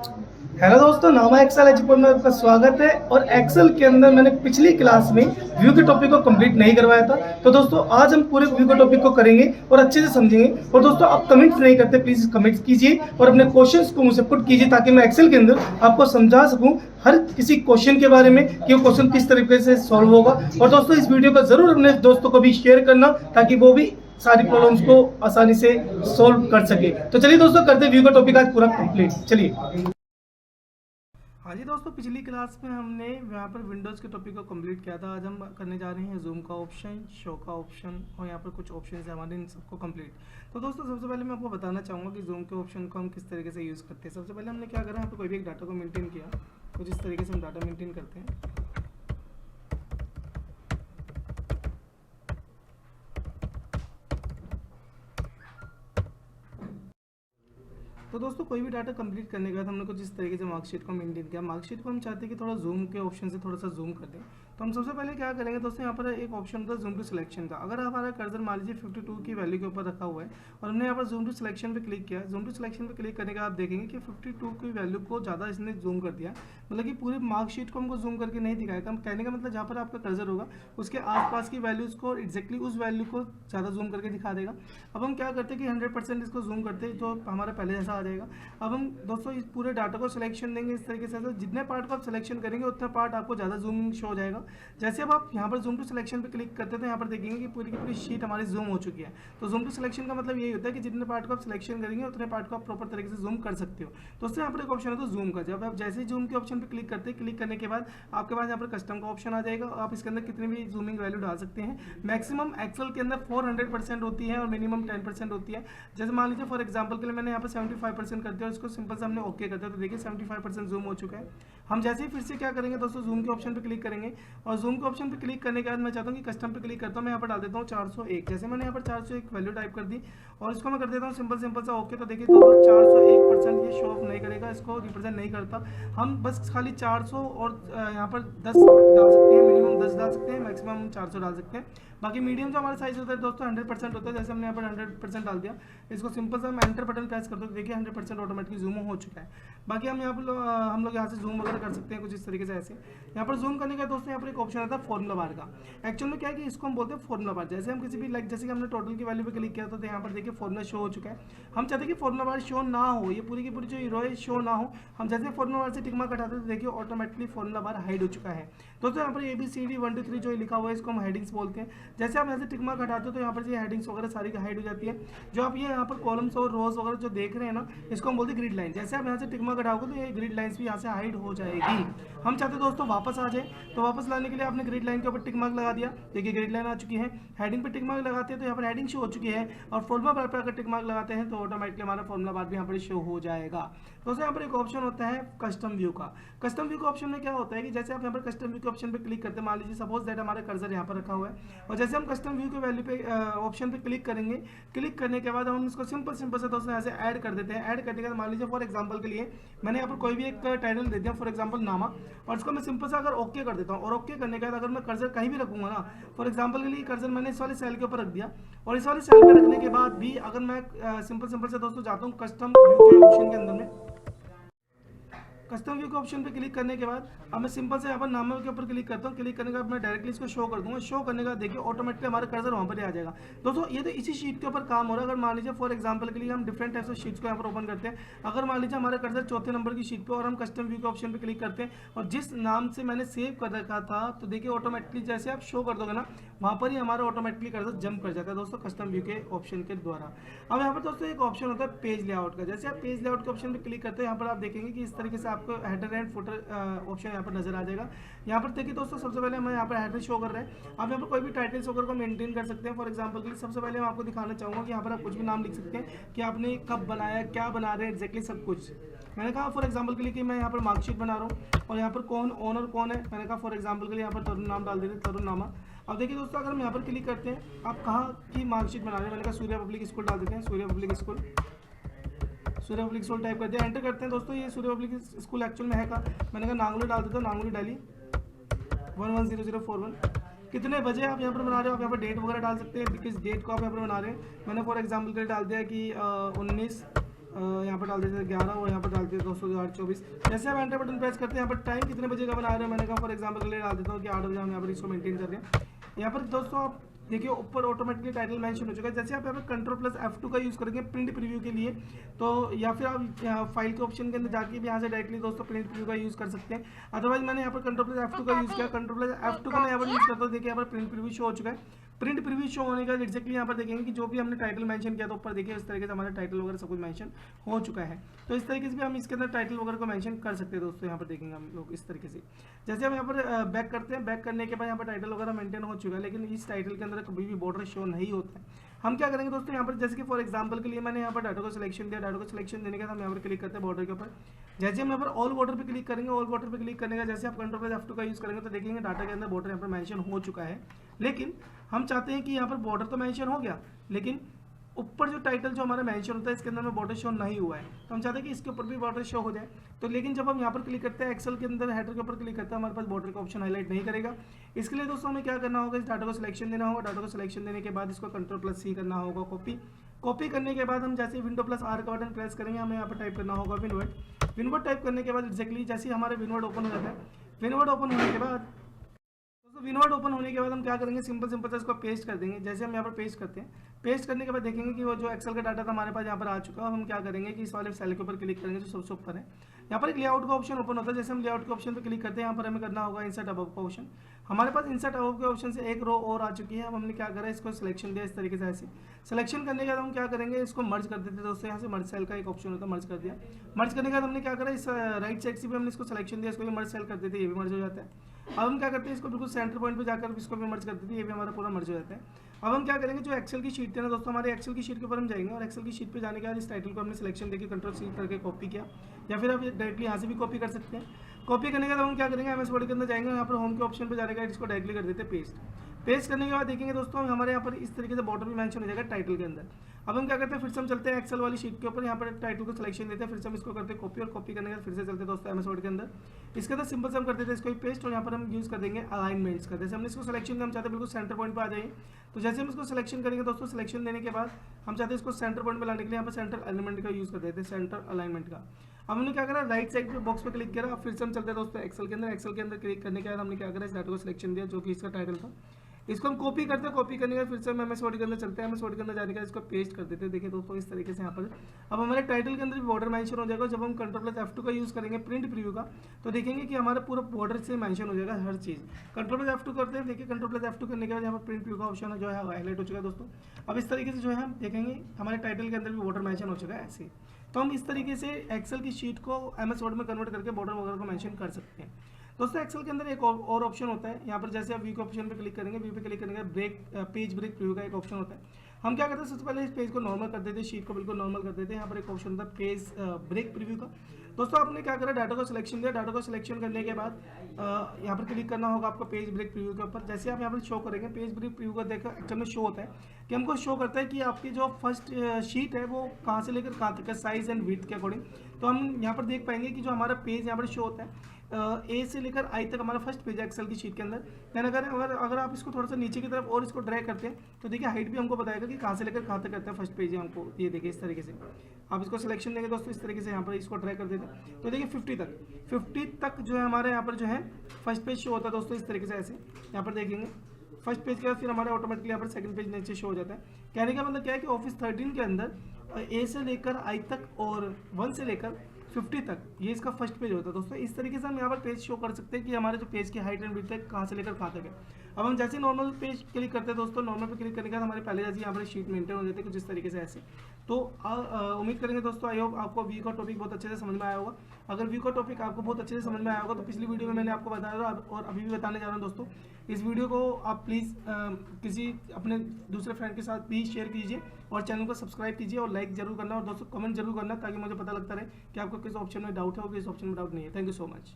Hello दोस्तों, नामा Excel education में आपका स्वागत है। और एक्सेल के अंदर मैंने पिछली क्लास में व्यू के टॉपिक को कंप्लीट नहीं करवाया था, तो दोस्तों आज हम पूरे व्यू के टॉपिक को करेंगे और अच्छे से समझेंगे। और दोस्तों आप कमेंट्स नहीं करते, प्लीज कमेंट्स कीजिए और अपने क्वेश्चंस को मुझसे पुट कीजिए ताकि मैं एक्सेल के अंदर आपको समझा सकूं हर किसी क्वेश्चन के बारे में कि वो क्वेश्चन किस तरीके से सॉल्व होगा। और दोस्तों इस वीडियो को जरूर अपने दोस्तों को भी शेयर करना ताकि वो भी सारी प्रॉब्लम्स को आसानी से सॉल्व कर सके। तो चलिए दोस्तों करते व्यू का टॉपिक आज पूरा कंप्लीट। चलिए। हाँ जी दोस्तों, पिछली क्लास में हमने यहाँ पर विंडोज़ के टॉपिक को कंप्लीट किया था। आज हम करने जा रहे हैं जूम का ऑप्शन, शो का ऑप्शन और यहाँ पर कुछ ऑप्शन है हमारे, इन सबको कंप्लीट। तो दोस्तों सबसे पहले मैं आपको बताना चाहूँगा कि जूम के ऑप्शन को हम किस तरीके से यूज़ करते हैं। सबसे पहले हमने क्या करा, यहाँ पर कोई भी एक डाटा को मेनटेन किया, कुछ इस तरीके से हम डाटा मेनटेन करते हैं। तो दोस्तों कोई भी डाटा कंप्लीट करने के बाद हमने कुछ इस तरीके से मार्कशीट को मेंटेन किया। मार्कशीट को हम चाहते हैं कि थोड़ा जूम के ऑप्शन से थोड़ा सा जूम कर दें। तो हम सबसे पहले क्या करेंगे दोस्तों, यहाँ पर एक ऑप्शन होता है जूम टू सिलेक्शन का। अगर हमारा कर्सर मान लीजिए 52 की वैल्यू के ऊपर रखा हुआ है और हमने यहाँ पर जूम टू सिलेक्शन पे क्लिक किया, जूम टू सिलेक्शन पे क्लिक करने के बाद आप देखेंगे कि 52 की वैल्यू को ज़्यादा इसने जूम कर दिया। मतलब कि पूरी मार्कशीट को हमको जूम करके नहीं दिखाएगा। हम कहने का मतलब जहाँ पर आपका कर्सर होगा उसके आसपास की वैल्यूज़ को एग्जैक्टली उस वैल्यू को ज़्यादा जूम करके दिखा देगा। अब हम क्या करते हैं कि 100% इसको जूम करते हैं, जो हमारा पहले जैसा आ जाएगा। अब हम दोस्तों इस पूरे डाटा को सिलेक्शन देंगे इस तरीके से, जितने पार्ट को आप सिलेक्शन करेंगे उतना पार्ट आपको ज़्यादा जूम शो हो जाएगा। जैसे अब आप यहाँ पर जूम टू सिलेक्शन पे क्लिक करते हैं तो यहाँ पर देखेंगे कि पूरी की पूरी शीट हमारी जूम हो चुकी है। तो जूम टू सिलेक्शन का मतलब यही होता है कि जितने पार्ट को आप सिलेक्शन करेंगे उतने पार्ट को आप प्रॉपर तरीके से जूम कर सकते हो। दोस्तों यहाँ पर एक ऑप्शन है तो जूम का, जब आप जैसे ही जूम के ऑप्शन पर क्लिक करते हैं, क्लिक करने के बाद आपके पास यहाँ पर कस्टम का ऑप्शन आ जाएगा। आप इसके अंदर कितनी भी जूमिंग वैल्यू डाल सकते हैं। मैक्सिमम एक्सेल के अंदर 400% होती है और मिनिमम 10% होती है। जैसे मान लीजिए फॉर एग्जाम्पल के लिए मैंने यहाँ पर 75% कर दिया और इसको सिंपल से हमने ओके कर दिया, तो देखिए 75% जूम हो चुका है। हम जैसे ही फिर से क्या करेंगे दोस्तों, जूम के ऑप्शन पे क्लिक करेंगे और जूम के ऑप्शन पे क्लिक करने के बाद मैं चाहता हूँ कि कस्टम पे क्लिक करता हूँ। मैं यहाँ पर डाल देता हूँ 401। जैसे मैंने यहाँ पर 401 वैल्यू टाइप कर दी और इसको मैं कर देता हूँ सिंपल सा ओके। तो देखिए दोस्तों 401% ये शो ऑफ नहीं करेगा, इसको रिप्रेजेंट नहीं करता। हम बस खाली 400 और यहाँ पर 10 डाल सकते हैं, मिनिमम 10 डाल सकते हैं, मैक्सिमम 400 डाल सकते हैं। बाकी मीडियम जो हमारा साइज होता है दोस्तों 100% होता है। जैसे हमने यहाँ पर 100% डाल दिया, इसको सिंपल सा हम एंटर बटन प्रेस कर दो, देखिए 100% ऑटोमेटिकली जूम हो चुका है। बाकी हम यहाँ पर हम लोग यहाँ से जूम वगैरह कर सकते हैं कुछ इस तरीके से। ऐसे यहाँ पर जूम करने का दोस्तों यहाँ पर एक ऑप्शन आता है फॉर्मूला बार का। एक्चुअल में क्या है कि इसको हम बोलते हैं फॉर्मूला बार। जैसे हम किसी भी जैसे कि हमने टोटल की वैल्यू पे क्लिक किया तो यहाँ पर देखिए फॉर्मूला शो हो चुका है। हम चाहते हैं कि फॉर्मूला बार शो ना हो, ये पूरी की पूरी जो रो है शो ना हो। हम जैसे फॉर्मूला बार से टिक मार्क हटाते हैं तो देखिए ऑटोमेटिकली फॉर्मूला बार हाइड हो चुका है। दोस्तों यहाँ पर ABCD 1 2 3 जो लिखा हुआ है इसको हम हेडिंग्स बोलते हैं। जैसे आप ऐसे टिक मार्क हटाते हो तो यहाँ पर ये हेडिंग्स वगैरह सारी हाइड हो जाती है। जो आप ये यहाँ पर कॉलम्स और रोज वगैरह जो देख रहे हैं ना, इसको हम बोलते हैं ग्रिड लाइन। जैसे आप यहाँ से टिक मार्क हटाओगे तो ये ग्रिड लाइंस भी यहाँ से हाइड हो जाएगी। हम चाहते हैं दोस्तों वापस आ जाए, तो वापस लाने के लिए आपने ग्रिड लाइन के ऊपर टिक मार्क लगा दिया, देखिए ग्रिड लाइन आ चुकी है। हेडिंग पे टिक मार्क लगाते हैं तो यहाँ पर हेडिंग शो हो चुकी है और फॉर्मूला बार पर अगर टिक मार्क लगाते हैं तो ऑटोमेटिकली हमारा फॉर्मूला बार भी यहाँ पर शो हो जाएगा। दोस्तों यहाँ पर एक ऑप्शन होता है कस्टम व्यू का। कस्टम व्यू का ऑप्शन में क्या होता है कि जैसे आप यहाँ पर कस्टम व्यू के ऑप्शन पे क्लिक करते हैं, मान लीजिए सपोज दैट हमारा कर्सर यहाँ पर रखा हुआ है और जैसे हम कस्टम व्यू के वैल्यू पे ऑप्शन पे क्लिक करेंगे, क्लिक करने के बाद हम इसको सिंपल से दोस्तों यहाँ से ऐड कर देते हैं। ऐड करने के बाद मान लीजिए फॉर एग्जाम्पल के लिए मैंने यहाँ पर कोई भी एक टाइटल दे दिया, फॉर एग्जाम्पल नामा, और इसको मैं सिंपल सा अगर ओके कर देता हूँ और ओके करने के बाद अगर मैं कर्सर कहीं भी रखूंगा ना, फॉर एग्जाम्पल के लिए कर्सर मैंने इस वाले सेल के ऊपर रख दिया और इस वाले सेल पे रखने के बाद भी अगर मैं सिंपल से दोस्तों जाता हूँ कस्टम व्यू के ऑप्शन के अंदर में, कस्टम व्यू के ऑप्शन पे क्लिक करने के बाद अब मैं सिंपल से यहाँ पर नाम के ऊपर क्लिक करता हूँ। क्लिक करने के बाद मैं डायरेक्टली इसको शो कर दूंगा। शो करने के बाद देखिए ऑटोमेटिकली हमारा कर्सर वहाँ पर ही आ जाएगा। दोस्तों ये तो इसी शीट के ऊपर काम हो रहा है। अगर मान लीजिए फॉर एग्जाम्पल के लिए हम डिफरेंट टाइप्स ऑफ शीट्स को यहाँ पर ओपन करते हैं, अगर मान लीजिए हमारा कर्सर चौथे नंबर की शीट पर और हम कस्टम व्यू के ऑप्शन पर क्लिक करते हैं और जिस नाम से मैंने सेव कर रखा था तो देखिए ऑटोमेटिकली जैसे आप शो कर दोगे ना वहाँ पर ही हमारा ऑटोमेटिकली कर्सर जंप कर जाता है दोस्तों कस्टम व्यू के ऑप्शन के द्वारा। अब यहाँ पर दोस्तों एक ऑप्शन होता है पेज लेआउट का। जैसे आप पेज लेआउट के ऑप्शन पर क्लिक करते हैं, यहाँ पर आप देखेंगे कि इस तरीके से आपको हेडर एंड फुटर ऑप्शन यहाँ पर नजर आ जाएगा। यहाँ पर देखिए दोस्तों सबसे पहले हम यहाँ पर हेडर शो कर रहे हैं। आप यहाँ पर कोई भी टाइटल्स वगैरह को मेंटेन कर सकते हैं। फॉर एग्जांपल के लिए सबसे पहले मैं आपको दिखाना चाहूँगा कि यहाँ पर आप कुछ भी नाम लिख सकते हैं कि आपने कब बनाया, क्या बना रहे हैं, एक्जैक्टली सब कुछ। मैंने कहा फॉर एग्जांपल के लिए कि मैं यहाँ पर मार्कशीट बना रहा हूँ और यहाँ पर कौन ओनर कौन है, मैंने कहा फॉर एग्जांपल के लिए यहाँ पर तरुण नाम डाल देते, तरुण नामा। अब देखिए दोस्तों अगर हम यहाँ पर क्लिक करते हैं, आप कहाँ की मार्कशीट बना रहे हैं, मैंने कहा सूर्य पब्लिक स्कूल डाल देते हैं, सूर्य पब्लिक स्कूल, सूर्य पब्लिक स्कूल टाइप कर दिया, एंटर करते हैं। दोस्तों ये सूर्य पब्लिक स्कूल एक्चुअल में है का, मैंने कहा नांगुली डाल देता हूँ, नांगुली डाली 110041। कितने बजे आप यहाँ पर बना रहे हो, आप यहाँ पर डेट वगैरह डाल सकते हैं, किस डेट को आप यहाँ पर बना रहे हैं। मैंने फॉर एग्जांपल के लिए डाल दिया कि 19 यहाँ पर डाल देते हैं 11 और यहाँ पर डाल देते हैं दोस्तों 2024। जैसे आप एंटर बटन प्रेस करते हैं, यहाँ पर टाइम कितने बजे का बना रहे हैं, मैंने कहा फॉर एग्जाम्पल के लिए डाल देता हूँ कि 8 बजे हम यहाँ पर इसको मेंटेन कर रहे हैं। यहाँ पर दोस्तों आप देखिए ऊपर ऑटोमेटिकली टाइटल मेंशन हो चुका है। जैसे आप यहाँ पर कंट्रोल प्लस F2 का यूज़ करेंगे प्रिंट प्रीव्यू के लिए, तो या फिर आप फाइल के ऑप्शन के अंदर जाके भी यहाँ से डायरेक्टली दोस्तों प्रिंट प्रीव्यू का यूज़ कर सकते हैं। अदरवाइज मैंने यहाँ पर कंट्रोल प्लस F2 का यूज़ किया, कंट्रोल प्लस F2 का मैं यहाँ पर यूज़ करता हूँ। देखिए यहाँ पर प्रिंट प्रीव्यू शो हो चुका है। प्रिंट प्रीव्यू शो होने का एक्जैक्टली यहाँ पर देखेंगे कि जो भी हमने टाइटल मेंशन किया था ऊपर देखिए इस तरीके से हमारा टाइटल वगैरह सब कुछ मेंशन हो चुका है। तो इस तरीके से भी हम इसके अंदर टाइटल वगैरह को मेंशन कर सकते हैं दोस्तों। यहाँ पर देखेंगे हम लोग इस तरीके से। जैसे हम यहाँ पर बैक करते हैं, बैक करने के बाद यहाँ पर टाइटल वगैरह मेंटेन हो चुका है, लेकिन इस टाइटल के अंदर कभी भी बॉर्डर शो नहीं होता है। हम क्या करेंगे दोस्तों, यहाँ पर जैसे कि फॉर एग्जांपल के लिए मैंने यहाँ पर डाटा को सिलेक्शन दिया, डाटा को सिलेक्शन देने के बाद हम यहाँ पर क्लिक करते हैं बॉर्डर के ऊपर। जैसे हम यहाँ पर ऑल बॉर्डर पे क्लिक करेंगे, ऑल बॉर्डर पे क्लिक करने का जैसे आप कंट्रोल प्लस F2 का यूज़ करेंगे तो देखेंगे डाटा के अंदर बॉर्डर यहाँ पर मेंशन हो चुका है। लेकिन हम चाहते हैं कि यहाँ पर बॉर्डर तो मेंशन हो गया, लेकिन ऊपर जो टाइटल जो हमारा मेंशन होता है इसके अंदर में बॉर्डर शो नहीं हुआ है, तो हम चाहते हैं कि इसके ऊपर भी बॉर्डर शो हो जाए। तो लेकिन जब हम यहाँ पर क्लिक करते हैं एक्सेल के अंदर हेडर के ऊपर क्लिक करते हैं, हमारे पास बॉर्डर का ऑप्शन हाईलाइट नहीं करेगा। इसके लिए दोस्तों हमें क्या करना होगा, इस डाटा को सिलेक्शन देना होगा। डाटा को सिलेक्शन देने के बाद इसको कंट्रोल प्लस C करना होगा कॉपी। कॉपी करने के बाद हम जैसे विंडो प्लस R का बटन प्रेस करेंगे, हमें यहाँ पर टाइप करना होगा विनवर्ड। विनवर्ड टाइप करने के बाद एक्जैक्टली जैसे हमारे विनवर्ड ओपन हो जाता है, विनवर्ड ओपन होने के बाद विनवर्ड ओपन होने के बाद हम क्या करेंगे, सिंपल से इसको पेस्ट कर देंगे। जैसे हम यहाँ पर पेस्ट करते हैं, पेस्ट करने के बाद देखेंगे कि वो जो एक्सेल का डाटा था हमारे पास यहाँ पर आ चुका है। हम क्या करेंगे कि इस वाले सेल के ऊपर क्लिक करेंगे जो सबसे ऊपर है, यहाँ पर एक लेआउट का ऑप्शन ओपन होता है। जैसे हम लेआउट के ऑप्शन पर क्लिक करते हैं, यहाँ पर हमें करना होगा इंसर्ट अबव का ऑप्शन। हमारे पास इंसर्ट अबव के ऑप्शन से एक रो और आ चुकी है। अब हमने क्या करा, इसको सिलेक्शन दिया इस तरीके से। ऐसे सिलेक्शन करने के बाद हम क्या करेंगे, इसको मर्ज कर देते हैं दोस्तों। यहाँ से मर्ज सेल का एक ऑप्शन होता है, मर्ज कर दिया। मर्ज करने के बाद हमने क्या करा, इस राइट साइड से भी हमने इसको सिलेक्शन दिया, इसको भी मर्ज सेल कर देते हैं, ये भी मर्ज हो जाता है। अब हम क्या करते हैं, इसको बिल्कुल सेंटर पॉइंट पे जाकर इसको भी मर्ज कर देते हैं, ये भी हमारा पूरा मर्ज हो जाता है। अब हम क्या करेंगे, जो एक्सेल की शीट थी ना दोस्तों, हमारे एक्सेल की शीट के ऊपर हम जाएंगे और एक्सेल की शीट पे जाने के बाद इस टाइटल को हमने सिलेक्शन देकर कंट्रोल C करके कॉपी किया, या फिर आप डायरेक्टली यहाँ से भी कॉपी कर सकते हैं। कॉपी करने के बाद हम क्या करेंगे, MS वर्ड के अंदर जाएंगे, यहाँ पर होम के ऑप्शन पर जाने के बाद इसको डायरेक्टली कर देते हैं पेस्ट। पेस्ट करने के बाद देखेंगे दोस्तों हमारे यहाँ पर इस तरीके से बॉर्डर भी मेंशन हो जाएगा टाइटल के अंदर। अब हम क्या करते हैं, फिर से हम चलते हैं एक्सेल वाली शीट के ऊपर, यहाँ पर टाइटल को सिलेक्शन देते हैं, फिर से हम इसको करते हैं कॉपी, और कॉपी करने के बाद फिर से चलते हैं दोस्तों MS वर्ड के अंदर। इसके अंदर सिंपल से हम कर देते हैं इसको पेस्ट, और यहाँ पर हम यूज़ कर देंगे अलाइनमेंट्स का। जैसे हमने इसको सिलेक्शन दिया, हम चाहते हैं बिल्कुल सेंटर पॉइंट पर आ जाइए, तो जैसे हम इसको सिलेक्शन करेंगे दोस्तों, सिलेक्शन देने के बाद हम चाहते हैं इसको सेंटर पॉइंट पर लाने के लिए यहाँ पर सेंटर अलाइनमेंट का यूज़ कर देते हैं, सेंटर अलाइनमेंट का। अब हमने क्या करा, राइट साइड पे बॉक्स पे क्लिक करा। अब फिर से हम चलते हैं दोस्तों एक्सेल के अंदर। एक्सेल के अंदर क्लिक करने के बाद हमने क्या करा, इस डाटा को सिलेक्शन दिया जो कि इसका टाइटल था, इसको हम कॉपी करते हैं। कॉपी करने के बाद फिर से हम MS वर्ड के अंदर चलते हैं, MS वर्ड के अंदर जाने के बाद इसको पेस्ट कर देते हैं। देखिए दोस्तों इस तरीके से यहाँ पर अब हमारे टाइटल के अंदर भी बॉर्डर मेंशन हो जाएगा। जब हम कंट्रोल प्लस F2 का यूज़ करेंगे प्रिंट प्रीव्यू का, तो देखेंगे कि हमारा पूरा बॉर्डर से मेंशन हो जाएगा हर चीज़। कंट्रोल प्लस F2 करते हैं, देखिए कंट्रोल प्लस F2 करने के बाद यहाँ पर प्रिंट प्रीव्यू का ऑप्शन जो है हाईलाइट हो चुका है दोस्तों। अब इस तरीके से जो है हम देखेंगे हमारे टाइटल के अंदर भी बॉर्डर मेंशन हो चुका है ऐसे। तो हम इस तरीके से एक्सेल की शीट को MS वर्ड में कन्वर्ट करके बॉर्डर वगैरह को मेंशन कर सकते हैं दोस्तों। एक्सेल के अंदर एक और ऑप्शन होता है, यहाँ पर जैसे आप व्यू के ऑप्शन पे क्लिक करेंगे, व्यू पे क्लिक करने के बाद पेज ब्रेक प्रीव्यू का एक ऑप्शन होता है। हम क्या करते हैं, सबसे पहले इस पेज को नॉर्मल कर देते हैं, शीट को बिल्कुल नॉर्मल कर देते हैं। यहाँ पर एक ऑप्शन होता है पेज ब्रेक प्रीव्यू का। दोस्तों आपने क्या करा, डाटा को सिलेक्शन दिया, डाटा को सिलेक्शन करने के बाद यहाँ पर क्लिक करना होगा आपको पेज ब्रेक प्रीव्यू के ऊपर। जैसे आप यहाँ पर शो करेंगे, पेज ब्रेक प्रीव्यू का देखो एक्चुअल में शो होता है कि हमको शो करता है कि आपकी जो फर्स्ट शीट है वो कहाँ से लेकर कहाँ तक है, साइज एंड विड्थ के अकॉर्डिंग। तो हम यहाँ पर देख पाएंगे कि जो हमारा पेज यहाँ पर शो होता है A से लेकर I तक हमारा फर्स्ट पेज है एक्सेल की शीट के अंदर। देन अगर आप इसको थोड़ा सा नीचे की तरफ और इसको ड्रैग करते हैं तो देखिए हाइट भी हमको बताएगा कि कहाँ से लेकर कहाँ तक करता है फर्स्ट पेज है हमको। ये देखिए इस तरीके से आप इसको सिलेक्शन देंगे दोस्तों, इस तरीके से यहाँ पर इसको ड्रैग कर देते हैं तो देखिए 50 तक जो है हमारे यहाँ पर जो है फर्स्ट पेज शो होता है दोस्तों। इस तरीके से ऐसे यहाँ पर देखेंगे फर्स्ट पेज के बाद फिर हमारे ऑटोमेटिकली यहाँ पर सेकंड पेज नीचे शो हो जाता है। कहने का मतलब क्या है कि ऑफिस 13 के अंदर A से लेकर I तक और 1 से लेकर 50 तक ये इसका फर्स्ट पेज होता है दोस्तों। इस तरीके से हम यहाँ पर पेज शो कर सकते हैं कि हमारे जो पेज की हाइट एंड विड्थ है कहाँ से लेकर कहाँ तक है। अब हम जैसे नॉर्मल पेज क्लिक करते हैं दोस्तों, नॉर्मल पे क्लिक करने के बाद हमारे पहले जैसे यहाँ पर शीट मेंटेन हो जाती है कुछ इस तरीके से ऐसे। तो उम्मीद करेंगे दोस्तों आई होप आपको वी का टॉपिक बहुत अच्छे से समझ में आया होगा। अगर वी का टॉपिक आपको बहुत अच्छे से समझ में आया होगा तो पिछली वीडियो में मैंने आपको बताया था और अभी भी बताने जा रहा हूँ दोस्तों। इस वीडियो को आप प्लीज़ किसी अपने दूसरे फ्रेंड के साथ भी शेयर कीजिए और चैनल को सब्सक्राइब कीजिए और लाइक जरूर करना और दोस्तों कमेंट जरूर करना ताकि मुझे पता लगता रहे कि आपको किस ऑप्शन में डाउट है और किस ऑप्शन में डाउट नहीं है। Thank you so much.